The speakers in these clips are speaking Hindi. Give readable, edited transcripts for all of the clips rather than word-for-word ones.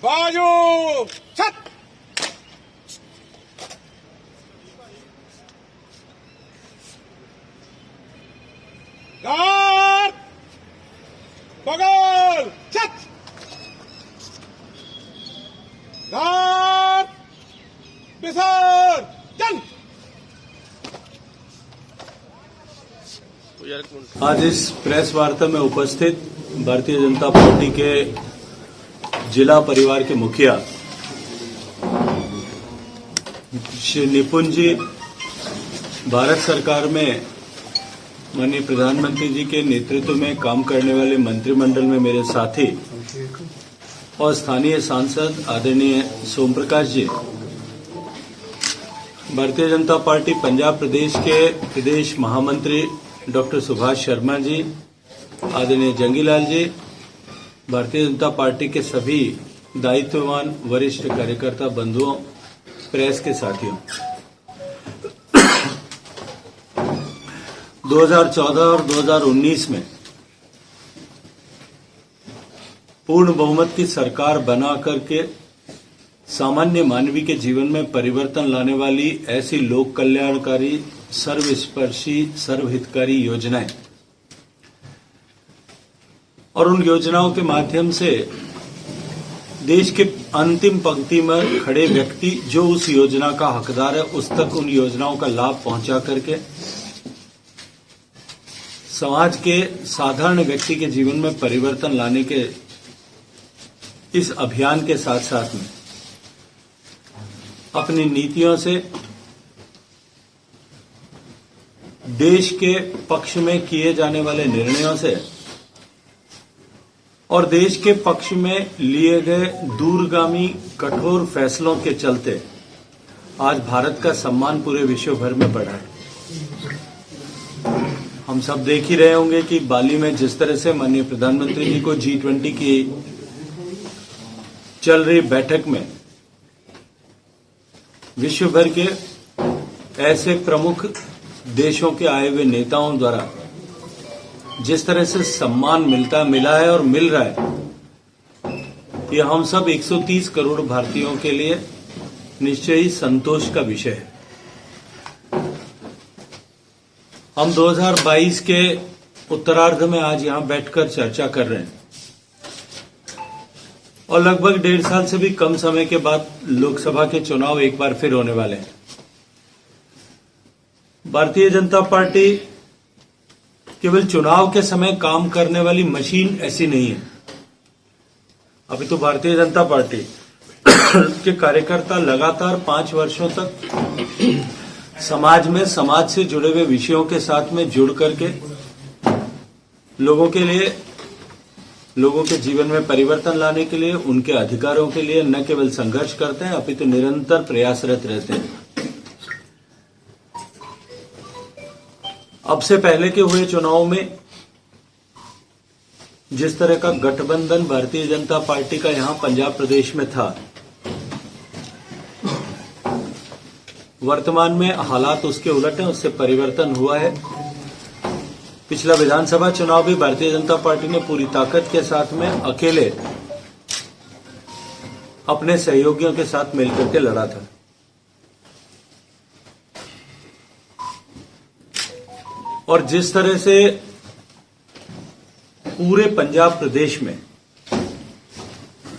बाजू छत गार्ड बगल छत गार्ड विसर्जन। आज इस प्रेस वार्ता में उपस्थित भारतीय जनता पार्टी के जिला परिवार के मुखिया श्री निपुण जी, भारत सरकार में माननीय प्रधानमंत्री जी के नेतृत्व में काम करने वाले मंत्रिमंडल में मेरे साथी और स्थानीय सांसद आदरणीय सोम प्रकाश जी, भारतीय जनता पार्टी पंजाब प्रदेश के प्रदेश महामंत्री डॉक्टर सुभाष शर्मा जी, आदरणीय जंगीलाल जी, भारतीय जनता पार्टी के सभी दायित्ववान वरिष्ठ कार्यकर्ता बंधुओं, प्रेस के साथियों, 2014 और 2019 में पूर्ण बहुमत की सरकार बना करके सामान्य मानवी के जीवन में परिवर्तन लाने वाली ऐसी लोक कल्याणकारी, सर्वस्पर्शी, सर्वहितकारी योजनाएं और उन योजनाओं के माध्यम से देश के अंतिम पंक्ति में खड़े व्यक्ति जो उस योजना का हकदार है उस तक उन योजनाओं का लाभ पहुंचा करके समाज के साधारण व्यक्ति के जीवन में परिवर्तन लाने के इस अभियान के साथ साथ में अपनी नीतियों से देश के पक्ष में किए जाने वाले निर्णयों से और देश के पक्ष में लिए गए दूरगामी कठोर फैसलों के चलते आज भारत का सम्मान पूरे विश्व भर में बढ़ा है। हम सब देख ही रहे होंगे कि बाली में जिस तरह से माननीय प्रधानमंत्री जी को G20 की चल रही बैठक में विश्व भर के ऐसे प्रमुख देशों के आए हुए नेताओं द्वारा जिस तरह से सम्मान मिला है और मिल रहा है, ये हम सब 130 करोड़ भारतीयों के लिए निश्चय ही संतोष का विषय है। हम 2022 के उत्तरार्ध में आज यहां बैठकर चर्चा कर रहे हैं और लगभग 1.5 साल से भी कम समय के बाद लोकसभा के चुनाव एक बार फिर होने वाले हैं। भारतीय जनता पार्टी केवल चुनाव के समय काम करने वाली मशीन ऐसी नहीं है। अभी तो भारतीय जनता पार्टी के कार्यकर्ता लगातार 5 वर्षों तक समाज से जुड़े हुए विषयों के साथ में जुड़ करके लोगों के जीवन में परिवर्तन लाने के लिए, उनके अधिकारों के लिए न केवल संघर्ष करते हैं अपितु निरंतर प्रयासरत रहते हैं। अब से पहले के हुए चुनाव में जिस तरह का गठबंधन भारतीय जनता पार्टी का यहां पंजाब प्रदेश में था, वर्तमान में हालात उसके उलट हैं, उससे परिवर्तन हुआ है। पिछला विधानसभा चुनाव भी भारतीय जनता पार्टी ने पूरी ताकत के साथ में अकेले अपने सहयोगियों के साथ मिलकर के लड़ा था। और जिस तरह से पूरे पंजाब प्रदेश में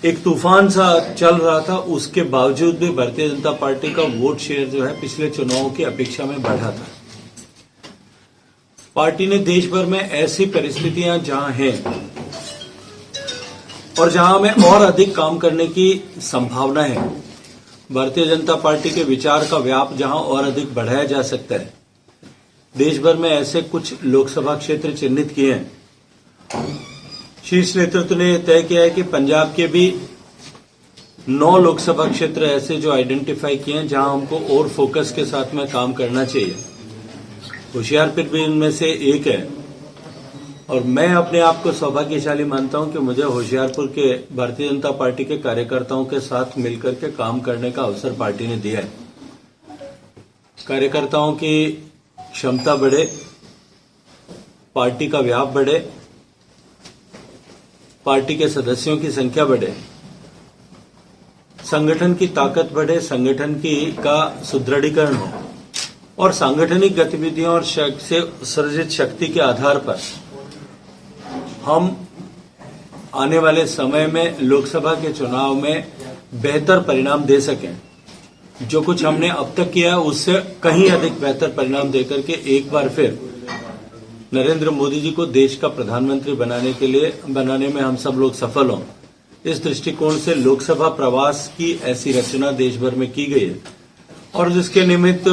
एक तूफान सा चल रहा था, उसके बावजूद भी भारतीय जनता पार्टी का वोट शेयर जो है पिछले चुनावों की अपेक्षा में बढ़ा था। पार्टी ने देश भर में ऐसी परिस्थितियां जहां हैं और जहां हमें और अधिक काम करने की संभावना है, भारतीय जनता पार्टी के विचार का व्याप जहां और अधिक बढ़ाया जा सकता है, देश भर में ऐसे कुछ लोकसभा क्षेत्र चिन्हित किए हैं। शीर्ष नेतृत्व ने तय किया है कि पंजाब के भी 9 लोकसभा क्षेत्र ऐसे जो आइडेंटिफाई किए हैं जहां हमको और फोकस के साथ में काम करना चाहिए। होशियारपुर भी इनमें से एक है और मैं अपने आप को सौभाग्यशाली मानता हूं कि मुझे होशियारपुर के भारतीय जनता पार्टी के कार्यकर्ताओं के साथ मिलकर के काम करने का अवसर पार्टी ने दिया है। कार्यकर्ताओं की क्षमता बढ़े, पार्टी का व्याप बढ़े, पार्टी के सदस्यों की संख्या बढ़े संगठन की ताकत बढ़े, संगठन की का सुदृढ़ीकरण हो और सांगठनिक गतिविधियों और से सर्जित शक्ति के आधार पर हम आने वाले समय में लोकसभा के चुनाव में बेहतर परिणाम दे सकें। जो कुछ हमने अब तक किया है उससे कहीं अधिक बेहतर परिणाम देकर के एक बार फिर नरेंद्र मोदी जी को देश का प्रधानमंत्री बनाने में हम सब लोग सफल हों। इस दृष्टिकोण से लोकसभा प्रवास की ऐसी रचना देश भर में की गई है और जिसके निमित्त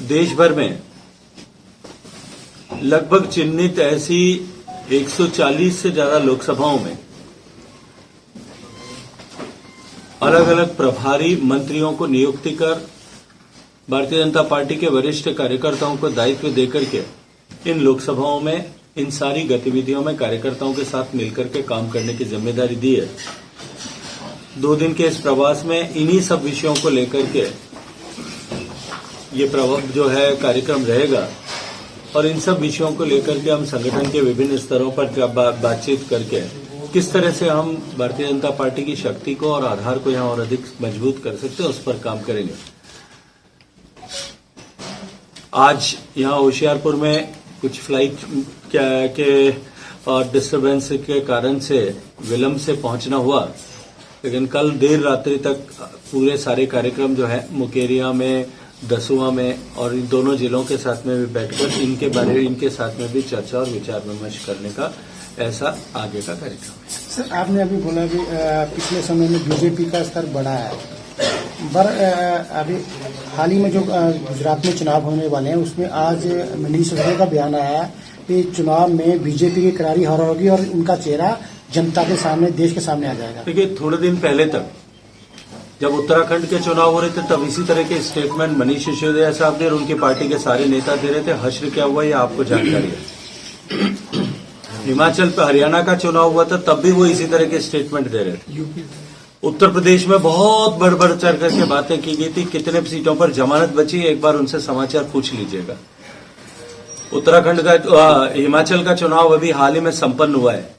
देश भर में लगभग चिन्हित ऐसी 140 से ज्यादा लोकसभाओं में अलग अलग प्रभारी मंत्रियों को नियुक्ति कर भारतीय जनता पार्टी के वरिष्ठ कार्यकर्ताओं को दायित्व देकर के इन लोकसभाओं में इन सारी गतिविधियों में कार्यकर्ताओं के साथ मिलकर के काम करने की जिम्मेदारी दी है। 2 दिन के इस प्रवास में इन्हीं सब विषयों को लेकर के ये जो है कार्यक्रम रहेगा और इन सब विषयों को लेकर के हम संगठन के विभिन्न स्तरों पर बातचीत करके किस तरह से हम भारतीय जनता पार्टी की शक्ति को और आधार को यहां और अधिक मजबूत कर सकते हैं उस पर काम करेंगे। आज यहां होशियारपुर में कुछ फ्लाइट के और डिस्टरबेंस के कारण से विलंब से पहुंचना हुआ, लेकिन कल देर रात्रि तक पूरे सारे कार्यक्रम जो है मुकेरिया में, दसुआ में और इन दोनों जिलों के साथ में भी बैठकर इनके साथ में भी चर्चा और विचार विमर्श करने का ऐसा आगे का कार्यक्रम है। सर, आपने अभी बोला कि पिछले समय में बीजेपी का स्तर बढ़ा है, पर अभी हाल ही में जो गुजरात में चुनाव होने वाले हैं उसमें आज मनीष सिसोदिया का बयान आया है कि चुनाव में बीजेपी की करारी हार होगी और उनका चेहरा जनता के सामने, देश के सामने आ जाएगा। देखिए, थोड़े दिन पहले तक जब उत्तराखंड के चुनाव हो रहे थे तब इसी तरह के स्टेटमेंट मनीष सिसोदिया साहब ने और उनकी पार्टी के सारे नेता दे रहे थे। हश्र क्या हुआ ये आपको जानकारी है। हिमाचल पे हरियाणा का चुनाव हुआ था तब भी वो इसी तरह के स्टेटमेंट दे रहे थे। उत्तर प्रदेश में बहुत बढ़ चढ़ करके बातें की गई थी। कितने सीटों पर जमानत बची, एक बार उनसे समाचार पूछ लीजिएगा। उत्तराखंड का हिमाचल का चुनाव अभी हाल ही में संपन्न हुआ है।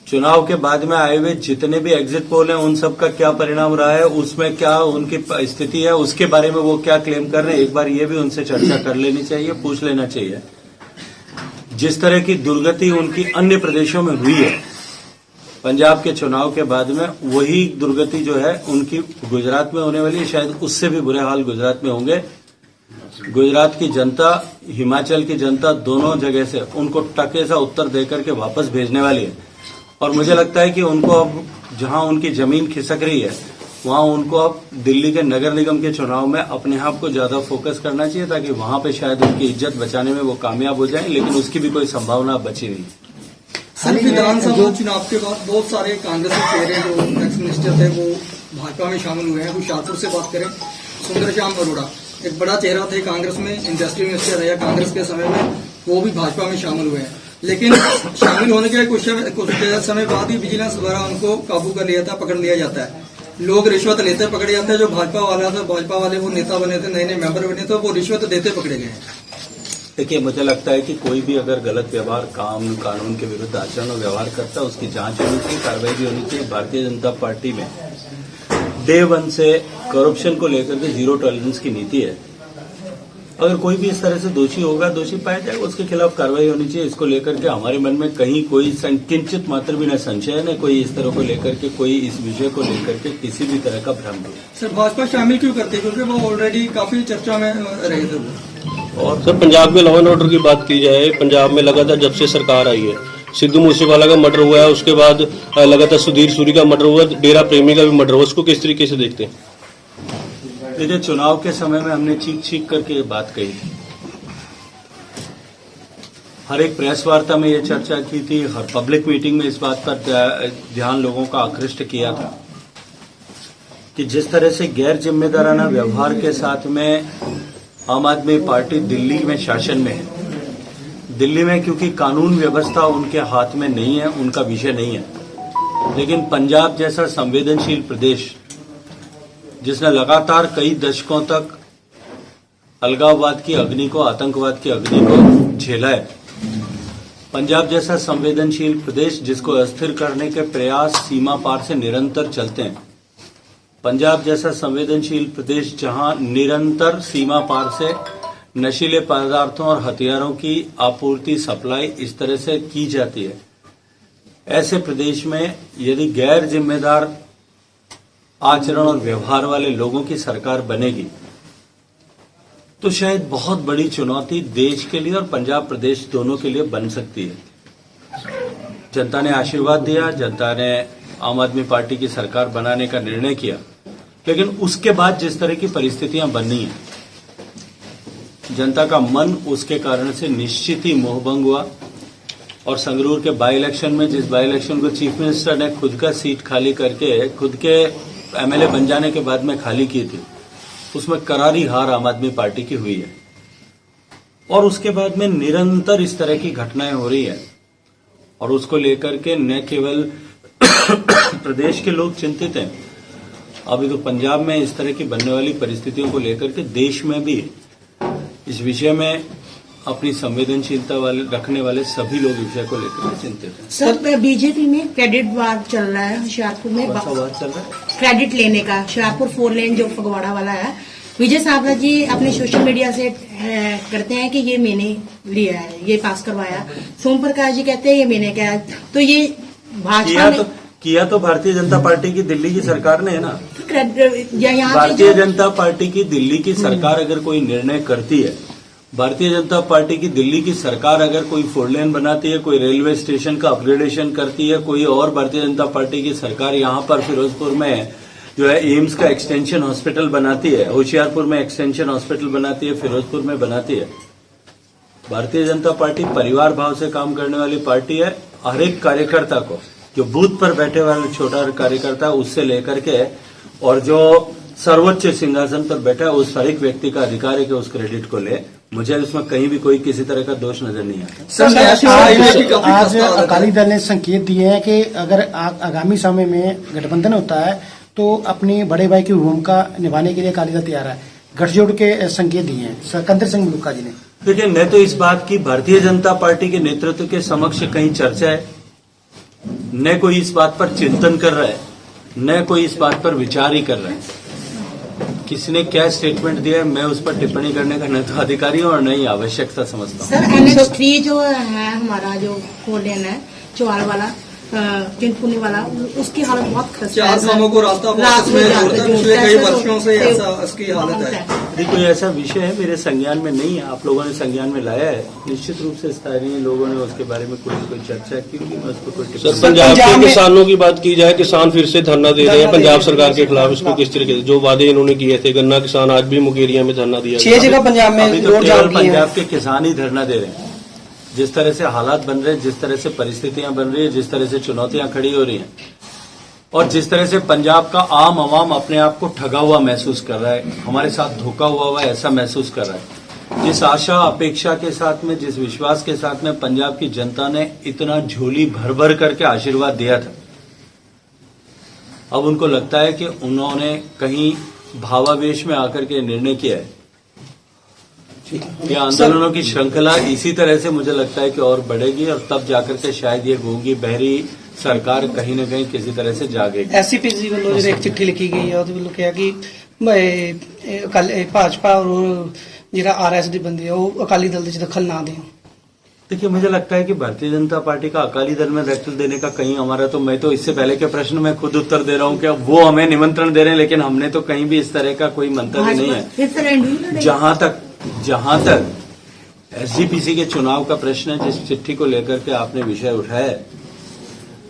चुनाव के बाद में आए हुए जितने भी एग्जिट पोल हैं उन सब का क्या परिणाम रहा है, उसमें क्या उनकी स्थिति है, उसके बारे में वो क्या क्लेम कर रहे हैं, एक बार ये भी उनसे चर्चा कर लेनी चाहिए, पूछ लेना चाहिए। जिस तरह की दुर्गति उनकी अन्य प्रदेशों में हुई है पंजाब के चुनाव के बाद में, वही दुर्गति जो है उनकी गुजरात में होने वाली है। शायद उससे भी बुरे हाल गुजरात में होंगे। गुजरात की जनता, हिमाचल की जनता दोनों जगह से उनको टके सा उत्तर देकर के वापस भेजने वाली है और मुझे लगता है कि उनको अब जहां उनकी जमीन खिसक रही है वहां उनको अब दिल्ली के नगर निगम के चुनाव में अपने आप को ज्यादा फोकस करना चाहिए ताकि वहां पे शायद उनकी इज्जत बचाने में वो कामयाब हो जाए, लेकिन उसकी भी कोई संभावना बची नहीं। सर, विधानसभा चुनाव के बाद बहुत सारे कांग्रेस के चेहरे जो एक्स मिनिस्टर थे वो भाजपा में शामिल हुए हैं। होशियारपुर से बात करें, सुंदर श्याम अरोड़ा एक बड़ा चेहरा थे कांग्रेस में, इंडस्ट्री मिनिस्टर रहे कांग्रेस के समय में, वो भी भाजपा में शामिल हुए हैं। लेकिन शामिल होने के कुछ समय बाद ही विजिलेंस द्वारा उनको काबू कर लिया था, पकड़ लिया जाता है। लोग रिश्वत लेते पकड़े जाते हैं। जो भाजपा वाला था, भाजपा वाले वो नेता बने थे, नए नए मेंबर बने थे, वो रिश्वत देते पकड़े गए। देखिए, मुझे लगता है कि कोई भी अगर गलत व्यवहार, काम कानून के विरुद्ध आचरण और व्यवहार करता है उसकी जांच होनी चाहिए, कार्रवाई भी होनी चाहिए। भारतीय जनता पार्टी में डे 1 से करप्शन को लेकर के 0 टॉलरेंस की नीति है। अगर कोई भी इस तरह से दोषी होगा, दोषी पाया जाएगा, उसके खिलाफ कार्रवाई होनी चाहिए। इसको लेकर के हमारे मन में कहीं कोई किंचित मात्र भी न संशय, न कोई इस तरह को लेकर के, कोई इस विषय को लेकर के किसी भी तरह का भ्रम नहीं। सर, भाजपा शामिल क्यों करते हैं? क्योंकि वो ऑलरेडी काफी चर्चा में रहे थे। और सर, पंजाब में लॉ एंड ऑर्डर की बात की जाए, पंजाब में लगातार जब से सरकार आई है, सिद्धू मूसेवाला का मर्डर हुआ है, उसके बाद लगातार सुधीर सूरी का मर्डर हुआ, डेरा प्रेमी का भी मर्डर हुआ, उसको किस तरीके से देखते हैं? देखिए, चुनाव के समय में हमने चीख करके ये बात कही थी, हर एक प्रेस वार्ता में ये चर्चा की थी, हर पब्लिक मीटिंग में इस बात पर ध्यान लोगों का आकृष्ट किया था कि जिस तरह से गैर जिम्मेदाराना व्यवहार के साथ में आम आदमी पार्टी दिल्ली में शासन में है। दिल्ली में क्योंकि कानून व्यवस्था उनके हाथ में नहीं है, उनका विषय नहीं है, लेकिन पंजाब जैसा संवेदनशील प्रदेश जिसने लगातार कई दशकों तक अलगाववाद की अग्नि को, आतंकवाद की अग्नि को झेला है, पंजाब जैसा संवेदनशील प्रदेश जिसको अस्थिर करने के प्रयास सीमा पार से निरंतर चलते हैं, पंजाब जैसा संवेदनशील प्रदेश जहां निरंतर सीमा पार से नशीले पदार्थों और हथियारों की आपूर्ति सप्लाई इस तरह से की जाती है, ऐसे प्रदेश में यदि गैर जिम्मेदार आचरण और व्यवहार वाले लोगों की सरकार बनेगी तो शायद बहुत बड़ी चुनौती देश के लिए और पंजाब प्रदेश दोनों के लिए बन सकती है। जनता ने आशीर्वाद दिया, जनता ने आम आदमी पार्टी की सरकार बनाने का निर्णय किया, लेकिन उसके बाद जिस तरह की परिस्थितियां बनी हैं, जनता का मन उसके कारण से निश्चित ही मोहभंग हुआ। और संगरूर के बाई इलेक्शन में, जिस बाई इलेक्शन को चीफ मिनिस्टर ने खुद का सीट खाली करके खुद के एमएलए बन जाने के बाद में खाली की थी, उसमें करारी हार आम आदमी पार्टी की हुई है। और उसके बाद में निरंतर इस तरह की घटनाएं हो रही है और उसको लेकर के न केवल प्रदेश के लोग चिंतित हैं, अभी तो पंजाब में इस तरह की बनने वाली परिस्थितियों को लेकर के देश में भी इस विषय में अपनी संवेदनशीलता वाले रखने वाले सभी लोग इस विषय को लेकर के चिंतित हैं। सर, बीजेपी में क्रेडिट वार चल रहा है होशियारपुर में। कौन सा वार चल रहा है? क्रेडिट लेने का। होशियारपुर 4 लेन जो फगवाड़ा वाला है, विजय सावला जी अपने सोशल मीडिया से करते हैं कि ये मैंने लिया है, ये पास करवाया। सोम प्रकाश जी कहते हैं ये मैंने किया। तो ये भाजपा किया तो भारतीय जनता पार्टी की दिल्ली की सरकार ने है ना। यहाँ भारतीय जनता पार्टी की दिल्ली की सरकार अगर कोई निर्णय करती है, भारतीय जनता पार्टी की दिल्ली की सरकार अगर कोई 4 लेन बनाती है, कोई रेलवे स्टेशन का अपग्रेडेशन करती है, कोई और भारतीय जनता पार्टी की सरकार यहाँ पर फिरोजपुर में जो है एम्स का एक्सटेंशन हॉस्पिटल बनाती है, होशियारपुर में एक्सटेंशन हॉस्पिटल बनाती है, फिरोजपुर में बनाती है। भारतीय जनता पार्टी परिवार भाव से काम करने वाली पार्टी है। हर एक कार्यकर्ता को, जो बूथ पर बैठे वाले छोटा कार्यकर्ता उससे लेकर के और जो सर्वोच्च सिंहासन पर बैठा है उस हर एक व्यक्ति का अधिकार है कि उस क्रेडिट को ले। मुझे उसमें कहीं भी कोई किसी तरह का दोष नजर नहीं आता। आज अकाली दल ने संकेत दिए हैं कि अगर आगामी समय में गठबंधन होता है तो अपनी बड़े भाई की भूमिका निभाने के लिए अकाली दल तैयार है। गठजोड़ के संकेत दिए हैं सकंदर सिंह मलूका जी ने। देखिए, न तो इस बात की भारतीय जनता पार्टी के नेतृत्व के समक्ष कहीं चर्चा है, न कोई इस बात पर चिंतन कर रहा है, न कोई इस बात पर विचार ही कर रहा है। किसी ने क्या स्टेटमेंट दिया है, मैं उस पर टिप्पणी करने का न तो अधिकारी हूं और न ही आवश्यकता समझता हूं। सर, NH3 जो है हमारा जो 4 लेन है चौहाल वाला चिंतपूर्णी वाला, उसकी हालत बहुत खस्ता है। 4 गांवों को रास्ता आपस में जोड़ता है। पिछले कई वर्षों से ऐसा इसकी हालत है। यदि कोई ऐसा विषय है मेरे संज्ञान में नहीं है, आप लोगों ने संज्ञान में लाया है, निश्चित रूप से स्थानीय लोगों ने उसके बारे में कोई चर्चा की होगी, मैं उस पर कोई सर, पंजाब के किसानों की बात की जाए, किसान फिर से धरना दे रहे हैं पंजाब सरकार के खिलाफ। इसको किस तरीके से, जो वादे इन्होंने किए थे, गन्ना किसान आज भी मुकेरिया में धरना दिया, 6 जगह पंजाब में अभी तो केवल पंजाब के किसान ही धरना दे रहे हैं। जिस तरह से हालात बन रहे हैं, जिस तरह से परिस्थितियां बन रही है, जिस तरह से चुनौतियां खड़ी हो रही हैं और जिस तरह से पंजाब का आम आवाम अपने आप को ठगा हुआ महसूस कर रहा है, हमारे साथ धोखा हुआ ऐसा महसूस कर रहा है। जिस आशा अपेक्षा के साथ में, जिस विश्वास के साथ में पंजाब की जनता ने इतना झोली भर भर करके आशीर्वाद दिया था, अब उनको लगता है कि उन्होंने कहीं भावावेश में आकर के निर्णय किया है। ये आंदोलनों की श्रृंखला इसी तरह से मुझे लगता है कि और बढ़ेगी और तब जाकर के शायद ये गूंगी बहरी सरकार कहीं न कहीं किसी तरह से जागेगी। एससीपी जी ਵੱਲੋਂ ਜਿਹੜੀ ਇੱਕ ਚਿੱਠੀ ਲਿਖੀ ਗਈ ਹੈ ਉਹਦੇ ਵੱਲੋਂ ਕਿਹਾ ਕਿ ਅਕਾਲੀ ਭਾਜਪਾ और ਜਿਹੜਾ आरएस ਦੇ ਬੰਦੇ ਆ ਉਹ ਅਕਾਲੀ ਦਲ ਦੇ ਵਿੱਚ दखल ना दें। देखिए, मुझे लगता है कि भारतीय जनता पार्टी का अकाली दल में दखल देने का कहीं हमारा, तो मैं तो इससे पहले के प्रश्न में खुद उत्तर दे रहा हूं कि वो हमें निमंत्रण दे रहे हैं, लेकिन हमने तो कहीं भी इस तरह का कोई मंतव्य नहीं है। जहां तक एसजीपीसी के चुनाव का प्रश्न है, जिस चिट्ठी को लेकर के आपने विषय उठाया है,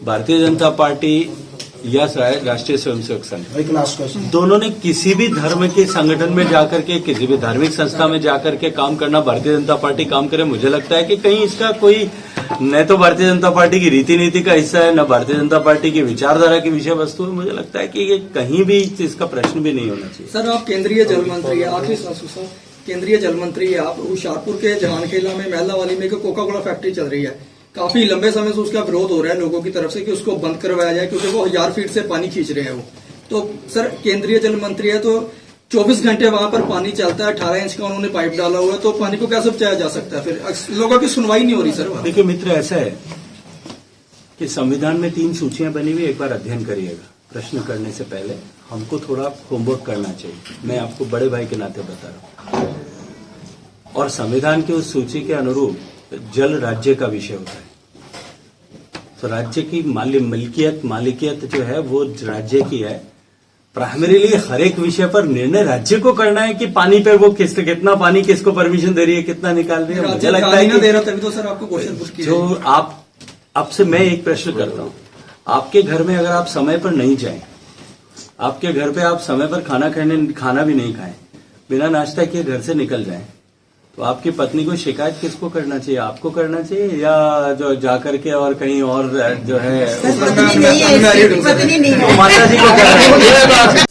भारतीय जनता पार्टी या राष्ट्रीय स्वयंसेवक संघ, दोनों ने किसी भी धर्म के संगठन में जाकर के, किसी भी धार्मिक संस्था में जाकर के काम करना भारतीय जनता पार्टी काम करे। मुझे लगता है कि कहीं इसका कोई न तो भारतीय जनता पार्टी की रीति नीति का हिस्सा है, न भारतीय जनता पार्टी की विचारधारा की विषय वस्तु है। मुझे लगता है कि ये कहीं भी इसका प्रश्न भी नहीं होना चाहिए। सर, आप केंद्रीय जल मंत्री है, आखिरी सर केंद्रीय जल मंत्री है आप। होशियारपुर के जहानखेला में महलावाली में कोका कोला फैक्ट्री चल रही है, काफी लंबे समय से उसका विरोध हो रहा है लोगों की तरफ से कि उसको बंद करवाया जाए, क्योंकि वो 1000 फीट से पानी खींच रहे हैं वो। तो सर, केंद्रीय जल मंत्री है तो 24 घंटे वहां पर पानी चलता है, 18 इंच का उन्होंने पाइप डाला हुआ है, तो पानी को कैसे बचाया जा सकता है? फिर लोगों की सुनवाई नहीं हो रही सर। देखिए मित्र, ऐसा है कि संविधान में 3 सूचियां बनी हुई, एक बार अध्ययन करिएगा। प्रश्न करने से पहले हमको थोड़ा होमवर्क करना चाहिए। मैं आपको बड़े भाई के नाते बता रहा हूं। और संविधान की उस सूची के अनुरूप जल राज्य का विषय होता है, तो राज्य की मालिकियत जो है वो राज्य की है। प्राइमरीली हर एक विषय पर निर्णय राज्य को करना है कि पानी पे वो कितना पानी किसको परमिशन दे रही है, कितना निकाल रही है। मुझे लगता है दे रहा कि तभी तो सर आपको क्वेश्चन पुट किया जो आपसे मैं एक प्रश्न करता हूं, आपके घर में अगर आप समय पर नहीं जाएं, आपके घर पे आप समय पर खाना भी नहीं खाएं, बिना नाश्ता किए घर से निकल जाएं, तो आपकी पत्नी को शिकायत किसको करना चाहिए? आपको करना चाहिए या जो जाकर के और कहीं और जो है पत्नी नहीं है, पत्नी नहीं है। माता जी को करना चाहिए?